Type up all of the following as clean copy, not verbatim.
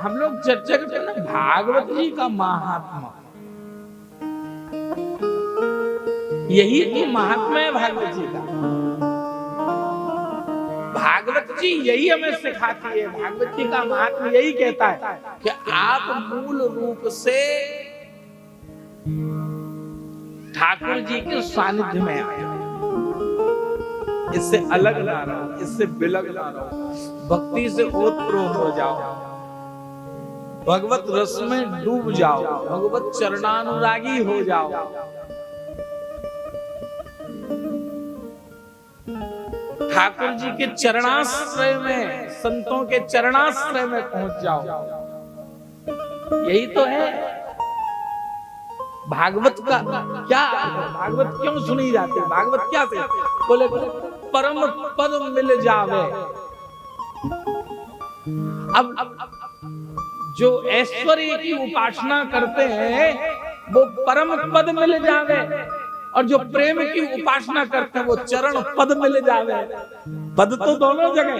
हम लोग चर्चा करते हैं ना भागवत जी का महात्मा, यही तो महात्मा है भागवत जी का। भागवत जी यही हमें सिखाती है, भागवत जी का महात्मा यही कहता है कि आप मूल रूप से ठाकुर जी के सानिध्य में आए, इससे अलग ना रहो, इससे बिलग ना रहो, भक्ति से ओतप्रोत हो जाओ, भगवत रस में डूब जाओ, भगवत चरणानुरागी हो जाओ। ठाकुर जी के चरणाश्रय में, संतों के चरणाश्रय में पहुंच जाओ, यही तो है भागवत का। क्या भागवत क्यों सुनी जाती है? भागवत क्या से बोले परम पद मिल जावे। अब जो ऐश्वर्य की उपासना करते हैं वो परम पद मिल जावे, और जो प्रेम की उपासना करते हैं वो चरण पद मिल जावे। पद तो दोनों जगह,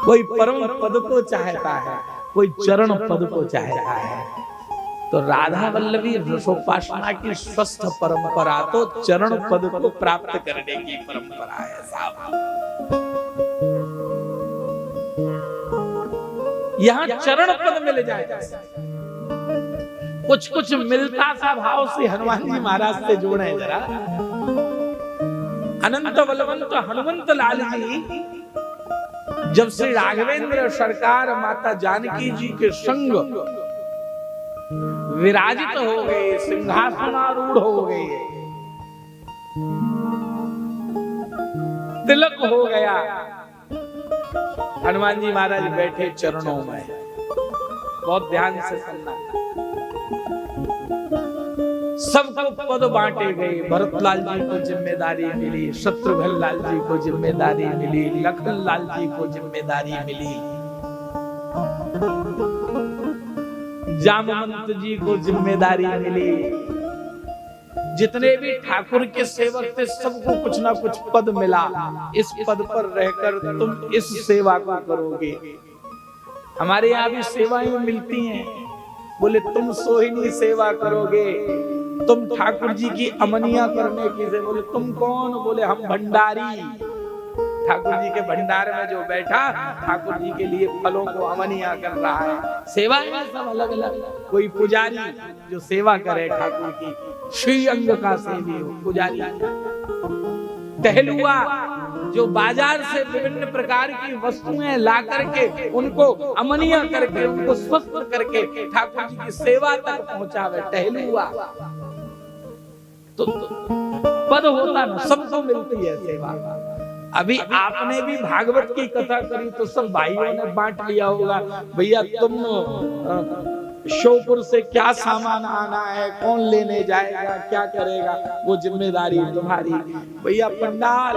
कोई परम पद को चाहता है, कोई चरण पद को चाहता है। तो राधा वल्लभी रसोपासना की स्वस्थ परंपरा तो चरण पद को प्राप्त करने की परंपरा है साहब। यहाँ चरण पद मिल जाए, कुछ कुछ मिलता सा भाव से हनुमान जी महाराज से जोड़े जरा। अनंत बलवंत हनुमंत लाल जी जब श्री राघवेंद्र सरकार माता जानकी जी के संग विराजित हो गए, सिंहासनारूढ़ हो गए, तिलक हो गया, हनुमान जी महाराज बैठे चरणों में। बहुत ध्यान से सुनना, सबको पद बांटे गए। भरतलाल जी को जिम्मेदारी मिली, शत्रुघ्न लाल जी को जिम्मेदारी मिली, लखन लाल जी को जिम्मेदारी मिली, जामवंत जी को जिम्मेदारी मिली। जितने भी ठाकुर के सेवक थे सबको कुछ ना कुछ पद मिला। इस पद पर रहकर तुम इस सेवा को करोगे। हमारे यहाँ भी सेवाएं मिलती हैं, बोले तुम सोहिनी सेवा करोगे, तुम ठाकुर जी की अमनिया करने की से। बोले तुम कौन? बोले हम भंडारी। ठाकुर जी के भंडार में जो बैठा ठाकुर जी के लिए फलों को अमनिया कर रहा है। सेवा में सब अलग अलग, कोई पुजारी जो सेवा करे ठाकुर की, श्री अंग का सेवी हो पुजारी। टहलुआ जो बाजार से विभिन्न प्रकार की वस्तुएं ला करके उनको अमनिया करके, उनको स्वस्थ करके ठाकुर जी की सेवा तक पहुंचावे, टहलुआ। तो पद होता ना, सबको मिलती है सेवा। अभी आपने भी भागवत की कथा करी तो सब भाइयों ने बांट लिया होगा, भैया तुम श्योपुर से क्या सामान आना है, कौन लेने जाएगा, क्या करेगा, वो जिम्मेदारी तुम्हारी। भैया पंडाल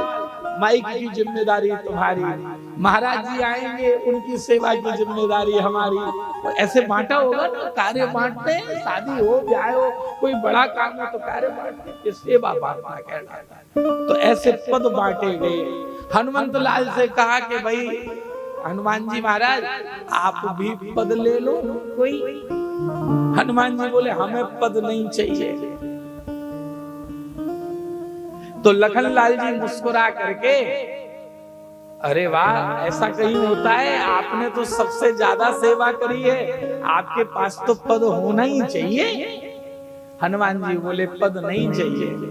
माइक की जिम्मेदारी तुम्हारी, महाराज जी आएंगे उनकी सेवा की जिम्मेदारी हमारी। ऐसे बांटा होगा ना, कार्य बांटते हैं, शादी हो ब्याह हो, कोई बड़ा काम हो तो कार्य बांटते हैं, सेवा बांटना कहलाता है। तो ऐसे पद बांटे गए। हनुमंत लाल से कहा कि भाई हनुमान जी महाराज आप भी पद ले लो कोई। हनुमान जी बोले हमें पद नहीं चाहिए। तो लखन लाल जी मुस्कुरा करके, अरे वाह, ऐसा कहीं होता है? आपने तो सबसे ज्यादा सेवा करी है, आपके पास तो पद होना ही चाहिए। हनुमान जी बोले पद नहीं चाहिए।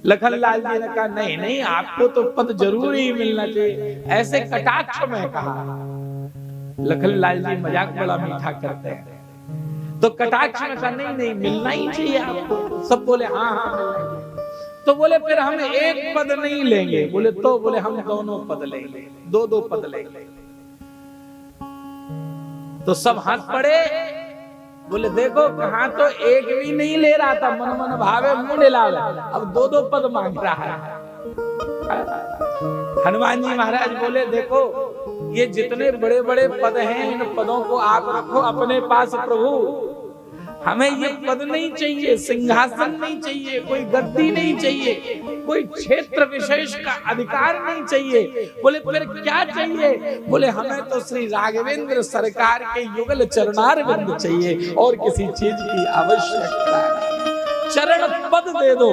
लखन लाल जी ने कहा नहीं नहीं, आपको तो पद जरूर ही मिलना चाहिए, ऐसे कटाक्ष में कहा। लखन लाल जी मजाक बड़ा मीठा करते हैं, तो कटाक्ष में कहा नहीं नहीं, मिलना ही चाहिए आपको। सब बोले हाँ हाँ मिलना चाहिए। तो बोले फिर हम एक पद नहीं लेंगे। बोले तो? बोले हम दोनों पद लेंगे, दो दो पद लेंगे। तो सब हंस पड़े। बोले देखो कहां तो एक भी नहीं ले रहा था, मन मन भावे मुंह लावे, अब दो दो पद मांग रहा है। हनुमान जी महाराज बोले देखो ये जितने बड़े बड़े पद हैं इन पदों को आप रखो अपने पास प्रभु, हमें ये पद नहीं चाहिए, सिंहासन नहीं चाहिए, कोई गद्दी नहीं चाहिए, कोई क्षेत्र विशेष का अधिकार नहीं चाहिए। बोले फिर क्या चाहिए? बोले हमें तो श्री राघवेंद्र सरकार के युगल चरणारविंद चाहिए और किसी चीज की आवश्यकता नहीं। चरण पद दे दो।